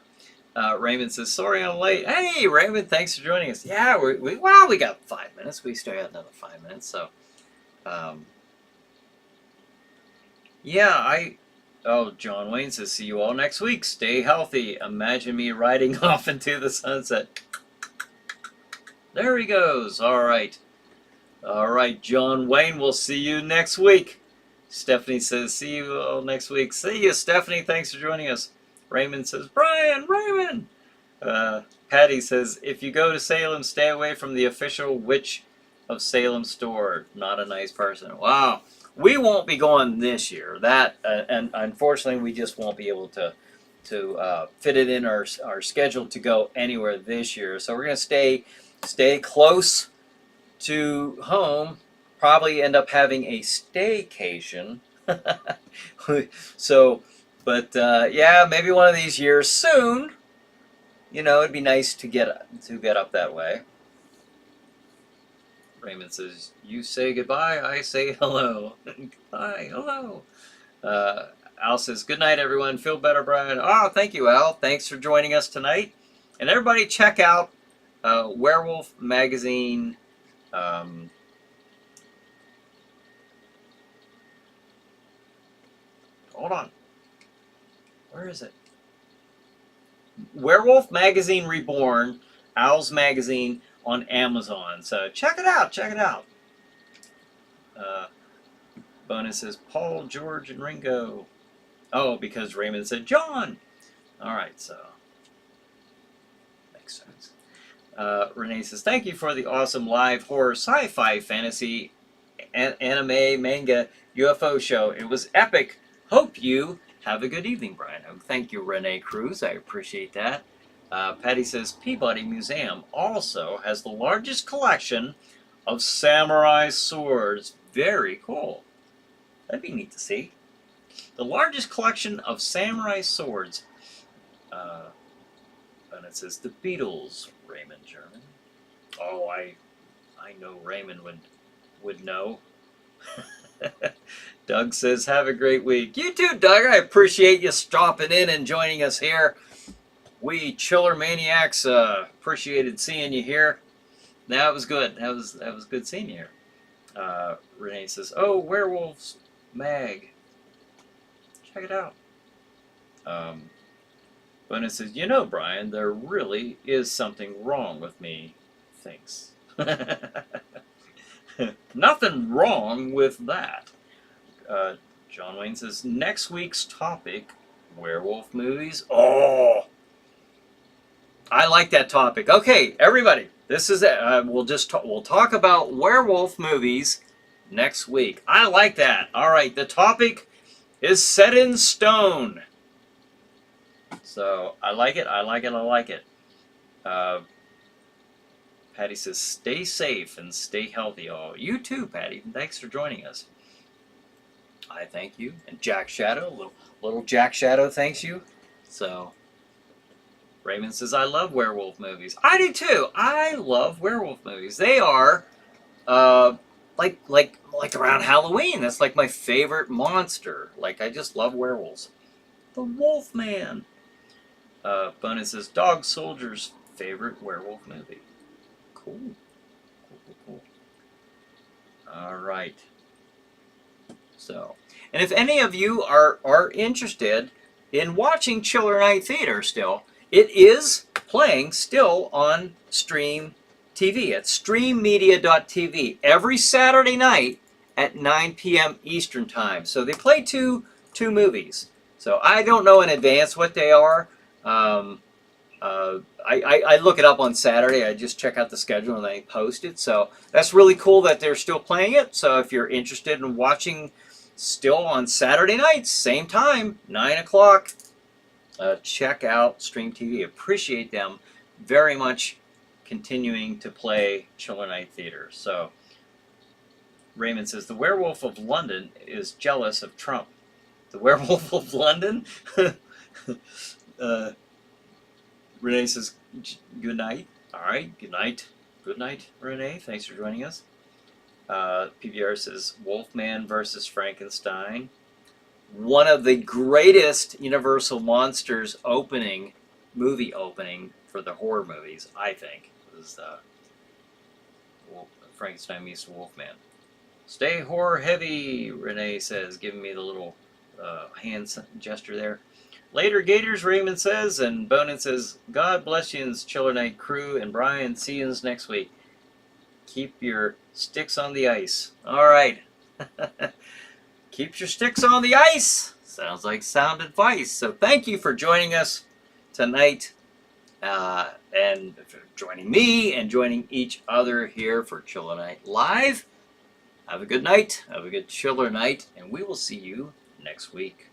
Raymond says, sorry I'm late. Hey, Raymond, thanks for joining us. Yeah, we got 5 minutes. We still got another 5 minutes. So, yeah, oh, John Wayne says, see you all next week. Stay healthy. Imagine me riding off into the sunset. There he goes. All right. All right, John Wayne, we'll see you next week. Stephanie says, see you all next week. See you, Stephanie. Thanks for joining us. Raymond says, Brian, Raymond. Patty says, if you go to Salem, stay away from the official Witch of Salem store. Not a nice person. Wow. We won't be going this year. That and unfortunately, we just won't be able to fit it in our schedule to go anywhere this year. So we're going to stay close to home. Probably end up having a staycation. So, but yeah, maybe one of these years soon. You know, it'd be nice to get up that way. Raymond says, you say goodbye, I say hello. Goodbye, hello. Al says, good night, everyone. Feel better, Brian. Oh, thank you, Al. Thanks for joining us tonight. And everybody check out Werewolf Magazine. Hold on. Where is it? Werewolf Magazine Reborn, Owl's Magazine on Amazon. So check it out. Check it out. Bonus says Paul, George, and Ringo. Oh, because Raymond said John. All right, so makes sense. Renee says, thank you for the awesome live horror, sci-fi, fantasy, anime, manga, UFO show. It was epic. Hope you have a good evening, Bryan Hogue. Thank you, Renee Cruz. I appreciate that. Patty says, Peabody Museum also has the largest collection of samurai swords. Very cool. That'd be neat to see. The largest collection of samurai swords. And it says, the Beatles, Raymond German. Oh, I know Raymond would know. Doug says, have a great week. You too, Doug. I appreciate you stopping in and joining us here. We Chiller Maniacs appreciated seeing you here. That was good. That was good seeing you here. Renee says, oh, Werewolves Mag. Check it out. Bonus says, you know, Brian, there really is something wrong with me. Thanks. Nothing wrong with that. John Wayne says, next week's topic, werewolf movies. Oh, I like that topic. Okay, everybody, this is it. We'll talk about werewolf movies next week. I like that. All right, the topic is set in stone. So I like it. I like it. I like it. Patty says, stay safe and stay healthy. Oh, you too, Patty. Thanks for joining us. I thank you. And Jack Shadow, little Jack Shadow thanks you. So Raymond says, I love werewolf movies. I do too. I love werewolf movies. They are like around Halloween. That's like my favorite monster. Like, I just love werewolves. The Wolfman. Bonus says, Dog Soldier's favorite werewolf movie. Cool. Cool. All right. So, and if any of you are interested in watching Chiller Night Theater still, it is playing still on Stream TV at streammedia.tv every Saturday night at 9 p.m. Eastern Time. So they play two movies. So I don't know in advance what they are. I look it up on Saturday. I just check out the schedule and they post it. So that's really cool that they're still playing it. So if you're interested in watching still on Saturday nights, same time, 9 o'clock, check out Stream TV. Appreciate them very much continuing to play Chiller Night Theater. So Raymond says, the Werewolf of London is jealous of Trump. The Werewolf of London? Renee says, good night. All right, good night. Good night, Renee. Thanks for joining us. PBR says Wolfman versus Frankenstein. One of the greatest Universal Monsters movie opening for the horror movies, I think, was Frankenstein meets Wolfman. Stay horror heavy, Renee says, giving me the little hand gesture there. Later Gators, Raymond says, and Bonin says, God bless yous, Chiller Night crew, and Brian, see yous next week. Keep your sticks on the ice. All right. Keep your sticks on the ice. Sounds like sound advice. So thank you for joining us tonight, and for joining me and joining each other here for Chiller Night Live. Have a good night. Have a good Chiller Night, and we will see you next week.